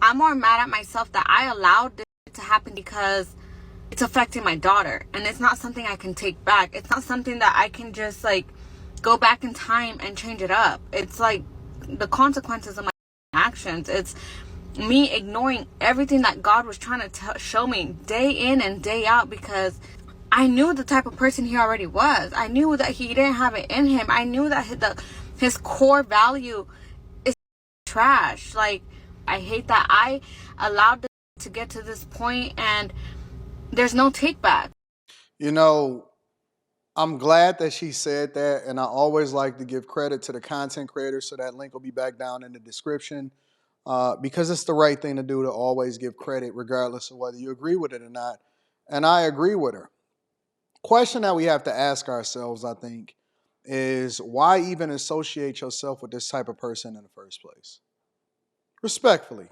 I'm more mad at myself that I allowed it to happen because it's affecting my daughter, and it's not something I can take back. It's not something that I can just like go back in time and change it up. It's like the consequences of my actions. It's me ignoring everything that God was trying to show me day in and day out, because I knew the type of person he already was. I knew that he didn't have it in him. I knew that his core value is trash. Like, I hate that I allowed it to get to this point and there's no take back. You know, I'm glad that she said that, and I always like to give credit to the content creator, so that link will be back down in the description, because it's the right thing to do to always give credit, regardless of whether you agree with it or not. And I agree with her. Question that we have to ask ourselves, I think, is why even associate yourself with this type of person in the first place? Respectfully,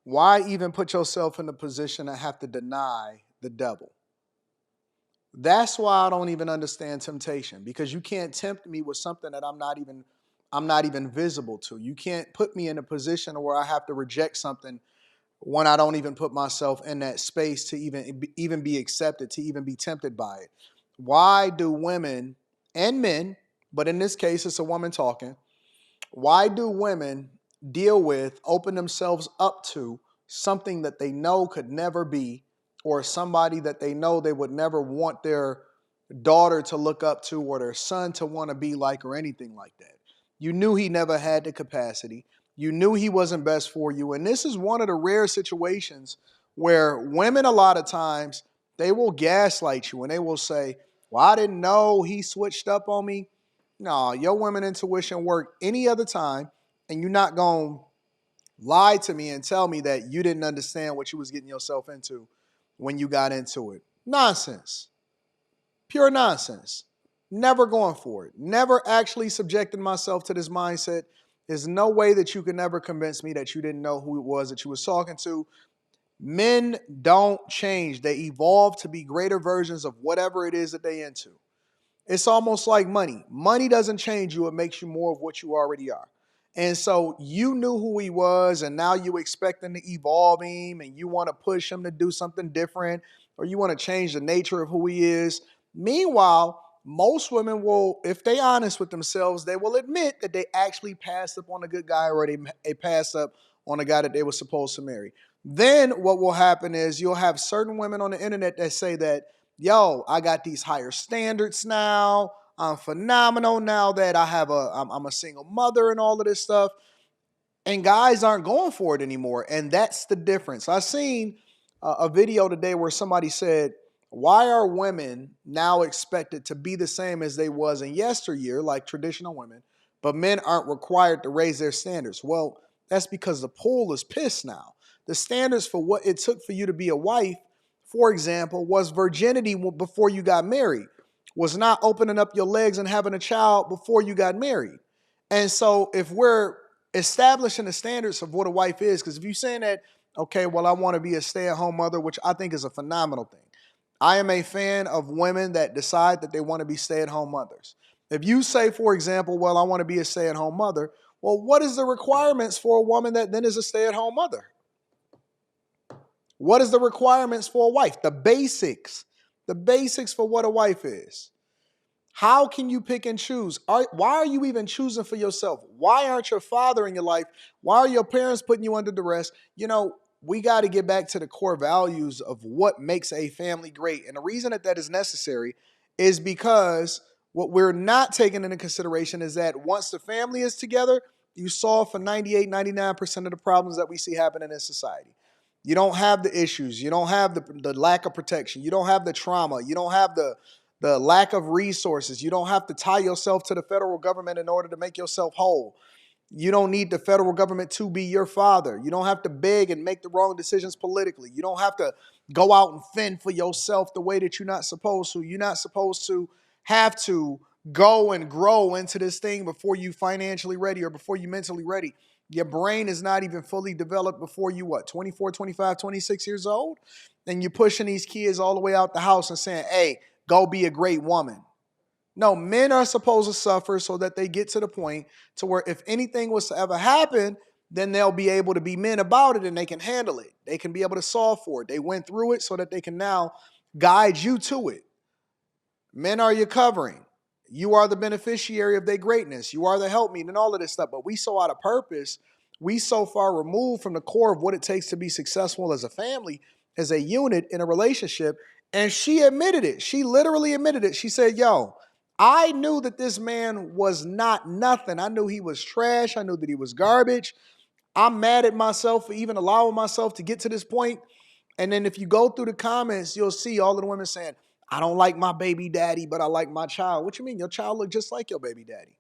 why even put yourself in the position to have to deny the devil? That's why I don't even understand temptation, because you can't tempt me with something that I'm not even visible to. You can't put me in a position where I have to reject something when I don't even put myself in that space to even be accepted, to even be tempted by it. Why do women and men, but in this case it's a woman talking, why do women deal with, open themselves up to something that they know could never be, or somebody that they know they would never want their daughter to look up to, or their son to want to be like, or anything like that? You knew he never had the capacity. You knew he wasn't best for you. And this is one of the rare situations where women, a lot of times, they will gaslight you and they will say, well, I didn't know he switched up on me. No, your women intuition work any other time, and you're not going to lie to me and tell me that you didn't understand what you was getting yourself into when you got into it. Nonsense. Pure nonsense. Never going for it. Never actually subjecting myself to this mindset. There's no way that you can ever convince me that you didn't know who it was that you was talking to. Men don't change. They evolve to be greater versions of whatever it is that they into. It's almost like money. Money doesn't change you. It makes you more of what you already are. And so you knew who he was, and now you expect him to evolve him, and you want to push him to do something different, or you want to change the nature of who he is. Meanwhile, most women will, if they honest with themselves, they will admit that they actually passed up on a good guy, or they passed up on a guy that they were supposed to marry. Then what will happen is you'll have certain women on the internet that say that, yo, I got these higher standards now. I'm phenomenal now that I'm a single mother and all of this stuff. And guys aren't going for it anymore. And that's the difference. I seen a video today where somebody said, why are women now expected to be the same as they was in yesteryear, like traditional women, but men aren't required to raise their standards? Well, that's because the pool is pissed now. The standards for what it took for you to be a wife, for example, was virginity before you got married, was not opening up your legs and having a child before you got married. And so if we're establishing the standards of what a wife is, because if you're saying that, okay, well, I want to be a stay-at-home mother, which I think is a phenomenal thing. I am a fan of women that decide that they want to be stay-at-home mothers. If you say, for example, well, I want to be a stay-at-home mother, well, what is the requirements for a woman that then is a stay-at-home mother? What is the requirements for a wife? The basics for what a wife is. How can you pick and choose? Why are you even choosing for yourself? Why aren't your father in your life? Why are your parents putting you under duress? You know, we got to get back to the core values of what makes a family great. And the reason that that is necessary is because what we're not taking into consideration is that once the family is together, you solve for 98, 99% of the problems that we see happening in society. You don't have the issues. You don't have the lack of protection. You don't have the trauma. You don't have the lack of resources. You don't have to tie yourself to the federal government in order to make yourself whole. You don't need the federal government to be your father. You don't have to beg and make the wrong decisions politically. You don't have to go out and fend for yourself the way that you're not supposed to. You're not supposed to have to go and grow into this thing before you financially ready or before you mentally ready. Your brain is not even fully developed before you, what, 24, 25, 26 years old? And you're pushing these kids all the way out the house and saying, hey, go be a great woman. No, men are supposed to suffer so that they get to the point to where if anything was to ever happen, then they'll be able to be men about it and they can handle it. They can be able to solve for it. They went through it so that they can now guide you to it. Men are your covering. You are the beneficiary of their greatness. You are the helpmeet and all of this stuff. But we so out of purpose, we so far removed from the core of what it takes to be successful as a family, as a unit in a relationship. And she admitted it. She literally admitted it. She said, yo, I knew that this man was not nothing. I knew he was trash. I knew that he was garbage. I'm mad at myself for even allowing myself to get to this point. And then if you go through the comments, you'll see all of the women saying, I don't like my baby daddy, but I like my child. What you mean? Your child look just like your baby daddy.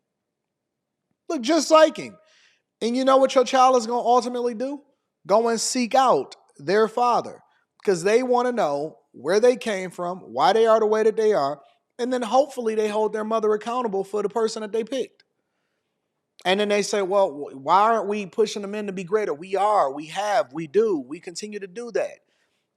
Look just like him. And you know what your child is going to ultimately do? Go and seek out their father because they want to know where they came from, why they are the way that they are, and then hopefully they hold their mother accountable for the person that they picked. And then they say, well, why aren't we pushing the men to be greater? We are, we have, we do, we continue to do that.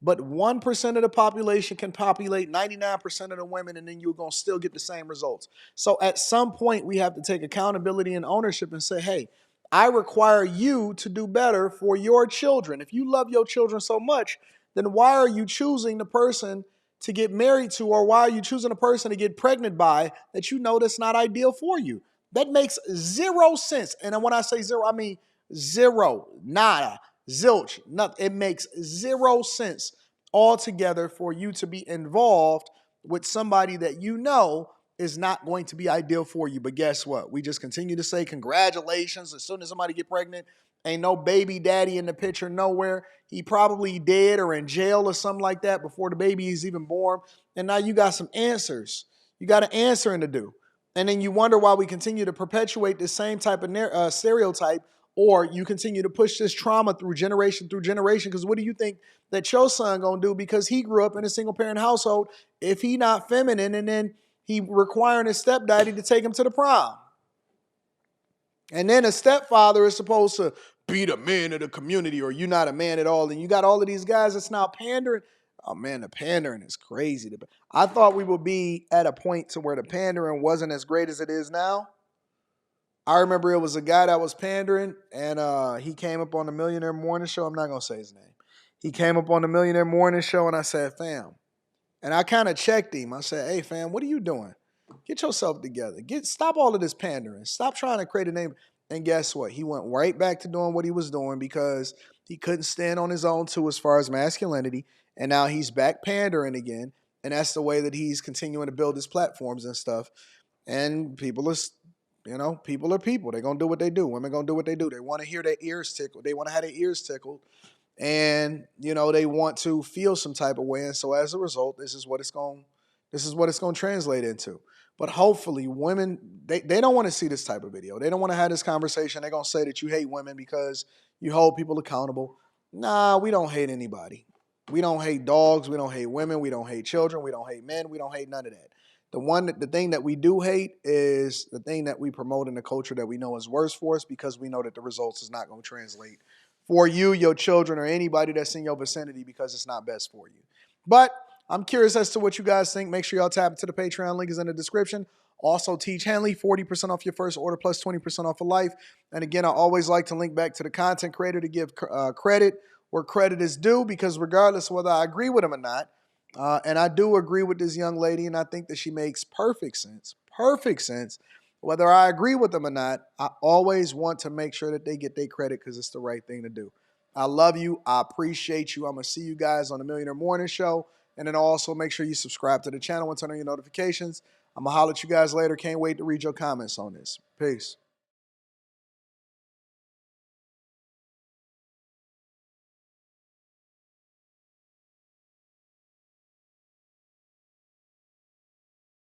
But 1% of the population can populate 99% of the women, and then you're going to still get the same results. So at some point, we have to take accountability and ownership and say, hey, I require you to do better for your children. If you love your children so much, then why are you choosing the person to get married to, or why are you choosing a person to get pregnant by that you know that's not ideal for you? That makes zero sense. And when I say zero, I mean zero, nada, zilch, nothing. It makes zero sense altogether for you to be involved with somebody that you know is not going to be ideal for you. But guess what? We just continue to say congratulations as soon as somebody get pregnant. Ain't no baby daddy in the picture nowhere. He probably dead or in jail or something like that before the baby is even born. And now you got some answers. You got an answering to do. And then you wonder why we continue to perpetuate this same type of stereotype, or you continue to push this trauma through generation. Because what do you think that your son gonna do because he grew up in a single parent household if he not feminine and then he requiring his stepdaddy to take him to the prom? And then a stepfather is supposed to be the man of the community, or you're not a man at all. And you got all of these guys that's now pandering. Oh man, the pandering is crazy. I thought we would be at a point to where the pandering wasn't as great as it is now. I remember it was a guy that was pandering, and he came up on the Millionaire Morning Show. I'm not gonna say his name. He came up on the Millionaire Morning Show, and I said, "Fam," and I kind of checked him. I said, "Hey, fam, what are you doing? Get yourself together. Stop all of this pandering. Stop trying to create a name." And guess what? He went right back to doing what he was doing because he couldn't stand on his own too as far as masculinity. And now he's back pandering again. And that's the way that he's continuing to build his platforms and stuff. And people are, people are people. They're going to do what they do. Women going to do what they do. They want to hear their ears tickled. They want to have their ears tickled. And, they want to feel some type of way. And so as a result, this is what it's going to translate into. But hopefully women, they don't want to see this type of video. They don't want to have this conversation. They're going to say that you hate women because you hold people accountable. Nah, we don't hate anybody. We don't hate dogs. We don't hate women. We don't hate children. We don't hate men. We don't hate none of that. The thing that we do hate is the thing that we promote in the culture that we know is worse for us because we know that the results is not going to translate for you, your children, or anybody that's in your vicinity because it's not best for you. But I'm curious as to what you guys think. Make sure y'all tap into the Patreon. Link is in the description. Also, Teach Henley, 40% off your first order plus 20% off for life. And again, I always like to link back to the content creator to give credit where credit is due, because regardless of whether I agree with him or not, and I do agree with this young lady, and I think that she makes perfect sense. Whether I agree with them or not, I always want to make sure that they get their credit because it's the right thing to do. I love you. I appreciate you. I'm going to see you guys on the Millionaire Morning Show. And then also make sure you subscribe to the channel and turn on your notifications. I'm going to holler at you guys later. Can't wait to read your comments on this. Peace.